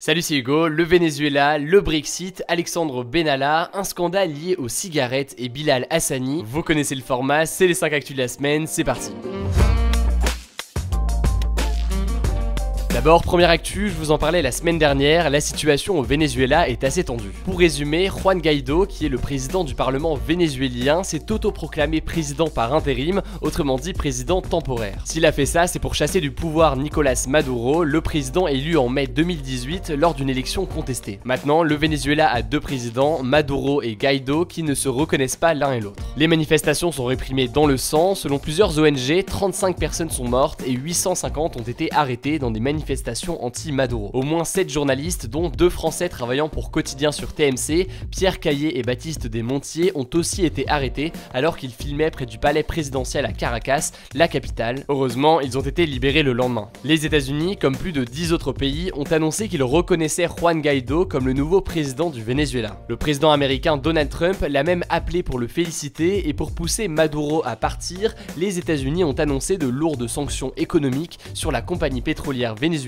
Salut, c'est Hugo. Le Venezuela, le Brexit, Alexandre Benalla, un scandale lié aux cigarettes et Bilal Hassani. Vous connaissez le format, c'est les 5 actus de la semaine, c'est parti. D'abord, première actu, je vous en parlais la semaine dernière, la situation au Venezuela est assez tendue. Pour résumer, Juan Guaidó, qui est le président du parlement vénézuélien, s'est autoproclamé président par intérim, autrement dit président temporaire. S'il a fait ça, c'est pour chasser du pouvoir Nicolás Maduro, le président élu en mai 2018 lors d'une élection contestée. Maintenant, le Venezuela a deux présidents, Maduro et Guaidó, qui ne se reconnaissent pas l'un et l'autre. Les manifestations sont réprimées dans le sang, selon plusieurs ONG, 35 personnes sont mortes et 850 ont été arrêtées dans des manifestations anti-Maduro. Au moins 7 journalistes, dont 2 Français travaillant pour Quotidien sur TMC, Pierre Caillé et Baptiste Desmontiers, ont aussi été arrêtés alors qu'ils filmaient près du palais présidentiel à Caracas, la capitale. Heureusement, ils ont été libérés le lendemain. Les États-Unis, comme plus de 10 autres pays, ont annoncé qu'ils reconnaissaient Juan Guaidó comme le nouveau président du Venezuela. Le président américain Donald Trump l'a même appelé pour le féliciter, et pour pousser Maduro à partir, les États-Unis ont annoncé de lourdes sanctions économiques sur la compagnie pétrolière vénézuélienne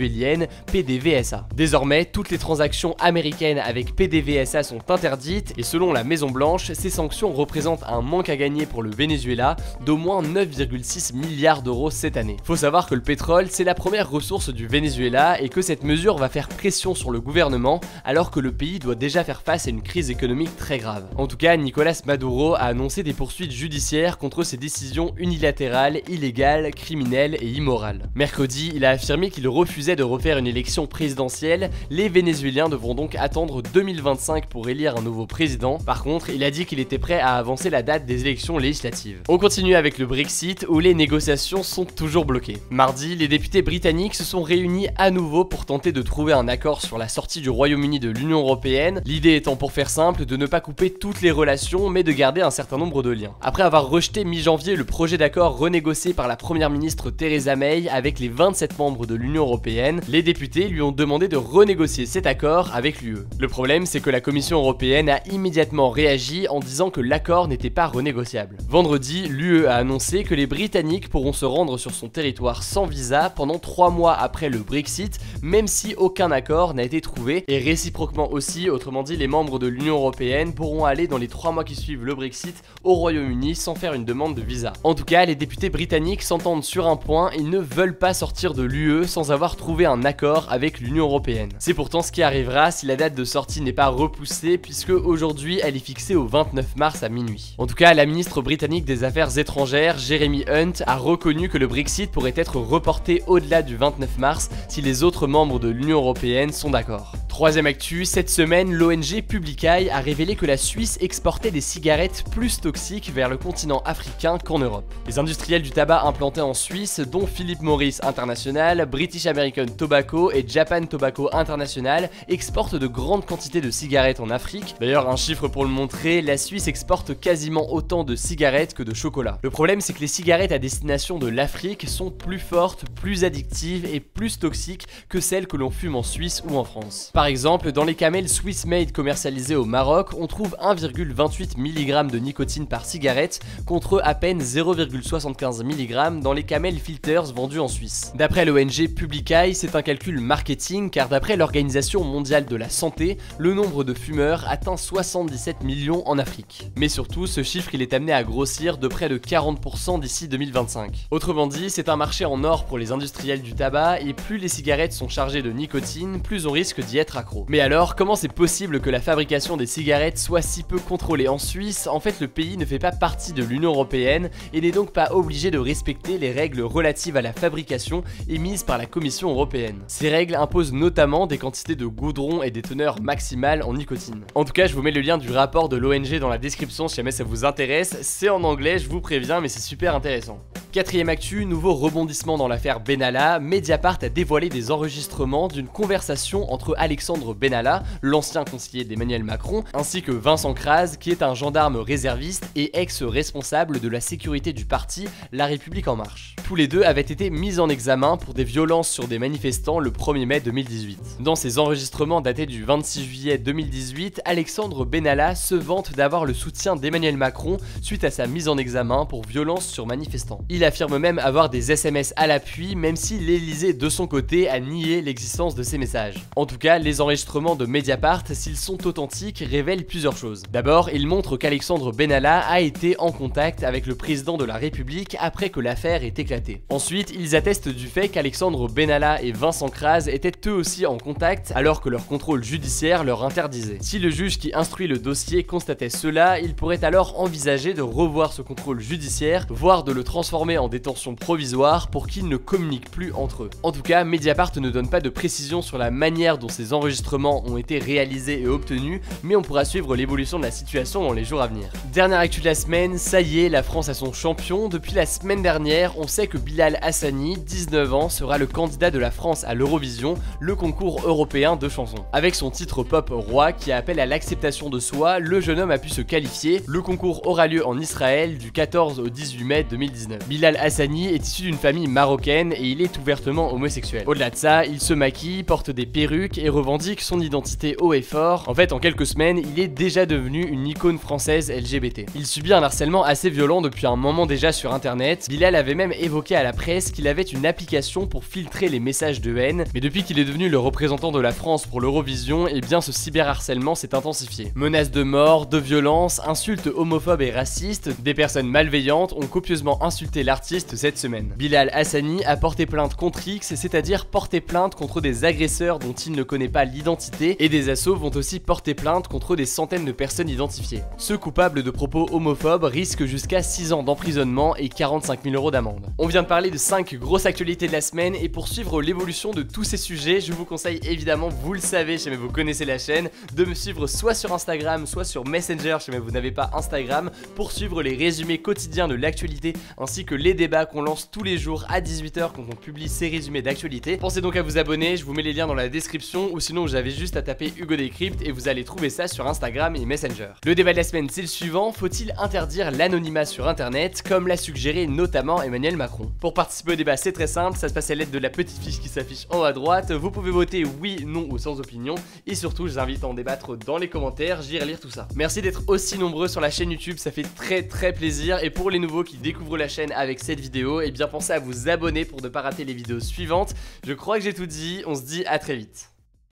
PDVSA. Désormais, toutes les transactions américaines avec PDVSA sont interdites et selon la Maison Blanche, ces sanctions représentent un manque à gagner pour le Venezuela d'au moins 9,6 milliards d'euros cette année. Faut savoir que le pétrole, c'est la première ressource du Venezuela et que cette mesure va faire pression sur le gouvernement alors que le pays doit déjà faire face à une crise économique très grave. En tout cas, Nicolás Maduro a annoncé des poursuites judiciaires contre ces décisions unilatérales, illégales, criminelles et immorales. Mercredi, il a affirmé qu'il refusait de refaire une élection présidentielle. Les Vénézuéliens devront donc attendre 2025 pour élire un nouveau président. Par contre, il a dit qu'il était prêt à avancer la date des élections législatives. On continue avec le Brexit, où les négociations sont toujours bloquées. Mardi, les députés britanniques se sont réunis à nouveau pour tenter de trouver un accord sur la sortie du Royaume-Uni de l'Union européenne, l'idée étant, pour faire simple, de ne pas couper toutes les relations mais de garder un certain nombre de liens. Après avoir rejeté mi-janvier le projet d'accord renégocié par la première ministre Theresa May avec les 27 membres de l'Union européenne, les députés lui ont demandé de renégocier cet accord avec l'UE. Le problème, c'est que la Commission européenne a immédiatement réagi en disant que l'accord n'était pas renégociable. Vendredi, l'UE a annoncé que les Britanniques pourront se rendre sur son territoire sans visa pendant 3 mois après le Brexit, même si aucun accord n'a été trouvé, et réciproquement aussi, autrement dit, les membres de l'Union européenne pourront aller dans les 3 mois qui suivent le Brexit au Royaume-Uni sans faire une demande de visa. En tout cas, les députés britanniques s'entendent sur un point, ils ne veulent pas sortir de l'UE sans avoir trouver un accord avec l'Union européenne. C'est pourtant ce qui arrivera si la date de sortie n'est pas repoussée, puisque aujourd'hui elle est fixée au 29 mars à minuit. En tout cas, la ministre britannique des Affaires étrangères, Jeremy Hunt, a reconnu que le Brexit pourrait être reporté au-delà du 29 mars si les autres membres de l'Union européenne sont d'accord. Troisième actu, cette semaine, l'ONG Publicae a révélé que la Suisse exportait des cigarettes plus toxiques vers le continent africain qu'en Europe. Les industriels du tabac implantés en Suisse, dont Philip Morris International, British American Tobacco et Japan Tobacco International, exportent de grandes quantités de cigarettes en Afrique. D'ailleurs, un chiffre pour le montrer, la Suisse exporte quasiment autant de cigarettes que de chocolat. Le problème, c'est que les cigarettes à destination de l'Afrique sont plus fortes, plus addictives et plus toxiques que celles que l'on fume en Suisse ou en France. Par exemple, dans les Camel Swiss Made commercialisés au Maroc, on trouve 1,28 mg de nicotine par cigarette contre à peine 0,75 mg dans les Camel Filters vendus en Suisse. D'après l'ONG Publicae, c'est un calcul marketing car d'après l'Organisation mondiale de la santé, le nombre de fumeurs atteint 77 millions en Afrique. Mais surtout, ce chiffre il est amené à grossir de près de 40% d'ici 2025. Autrement dit, c'est un marché en or pour les industriels du tabac et plus les cigarettes sont chargées de nicotine, plus on risque d'y être accro. Mais alors, comment c'est possible que la fabrication des cigarettes soit si peu contrôlée en Suisse? En fait, le pays ne fait pas partie de l'Union européenne et n'est donc pas obligé de respecter les règles relatives à la fabrication émises par la Commission européenne. Ces règles imposent notamment des quantités de goudron et des teneurs maximales en nicotine. En tout cas, je vous mets le lien du rapport de l'ONG dans la description si jamais ça vous intéresse. C'est en anglais, je vous préviens, mais c'est super intéressant. Quatrième actu, nouveau rebondissement dans l'affaire Benalla, Mediapart a dévoilé des enregistrements d'une conversation entre Alexandre Benalla, l'ancien conseiller d'Emmanuel Macron, ainsi que Vincent Kras, qui est un gendarme réserviste et ex-responsable de la sécurité du parti La République En Marche. Tous les deux avaient été mis en examen pour des violences sur des manifestants le 1er mai 2018. Dans ces enregistrements datés du 26 juillet 2018, Alexandre Benalla se vante d'avoir le soutien d'Emmanuel Macron suite à sa mise en examen pour violence sur manifestants. Il il affirme même avoir des SMS à l'appui, même si l'Elysée de son côté a nié l'existence de ces messages. En tout cas, les enregistrements de Mediapart, s'ils sont authentiques, révèlent plusieurs choses. D'abord, ils montrent qu'Alexandre Benalla a été en contact avec le président de la République après que l'affaire ait éclaté. Ensuite, ils attestent du fait qu'Alexandre Benalla et Vincent Kras étaient eux aussi en contact alors que leur contrôle judiciaire leur interdisait. Si le juge qui instruit le dossier constatait cela, il pourrait alors envisager de revoir ce contrôle judiciaire, voire de le transformer en détention provisoire pour qu'ils ne communiquent plus entre eux. En tout cas, Mediapart ne donne pas de précision sur la manière dont ces enregistrements ont été réalisés et obtenus, mais on pourra suivre l'évolution de la situation dans les jours à venir. Dernière actu de la semaine, ça y est, la France a son champion. Depuis la semaine dernière, on sait que Bilal Hassani, 19 ans, sera le candidat de la France à l'Eurovision, le concours européen de chansons. Avec son titre pop Roi qui appelle à l'acceptation de soi, le jeune homme a pu se qualifier. Le concours aura lieu en Israël du 14 au 18 mai 2019. Bilal Hassani est issu d'une famille marocaine et il est ouvertement homosexuel. Au-delà de ça, il se maquille, porte des perruques et revendique son identité haut et fort. En fait, en quelques semaines, il est déjà devenu une icône française LGBT. Il subit un harcèlement assez violent depuis un moment déjà sur internet. Bilal avait même évoqué à la presse qu'il avait une application pour filtrer les messages de haine, mais depuis qu'il est devenu le représentant de la France pour l'Eurovision, eh bien ce cyberharcèlement s'est intensifié. Menaces de mort, de violence, insultes homophobes et racistes, des personnes malveillantes ont copieusement insulté l'artiste cette semaine. Bilal Hassani a porté plainte contre X, c'est-à-dire porté plainte contre des agresseurs dont il ne connaît pas l'identité, et des assos vont aussi porter plainte contre des centaines de personnes identifiées. Ceux coupables de propos homophobes risquent jusqu'à 6 ans d'emprisonnement et 45 000 € d'amende. On vient de parler de 5 grosses actualités de la semaine, et pour suivre l'évolution de tous ces sujets, je vous conseille évidemment, vous le savez, si jamais vous connaissez la chaîne, de me suivre soit sur Instagram, soit sur Messenger si jamais vous n'avez pas Instagram, pour suivre les résumés quotidiens de l'actualité, ainsi que les débats qu'on lance tous les jours à 18 h quand on publie ces résumés d'actualité. Pensez donc à vous abonner, je vous mets les liens dans la description, ou sinon vous avez juste à taper Hugo Décrypte et vous allez trouver ça sur Instagram et Messenger. Le débat de la semaine, c'est le suivant: faut-il interdire l'anonymat sur internet, comme l'a suggéré notamment Emmanuel Macron? Pour participer au débat, c'est très simple, ça se passe à l'aide de la petite fiche qui s'affiche en haut à droite. Vous pouvez voter oui, non ou sans opinion, et surtout je vous invite à en débattre dans les commentaires, j'irai lire tout ça. Merci d'être aussi nombreux sur la chaîne YouTube, ça fait très plaisir, et pour les nouveaux qui découvrent la chaîne avec cette vidéo, et bien pensez à vous abonner pour ne pas rater les vidéos suivantes. Je crois que j'ai tout dit, on se dit à très vite.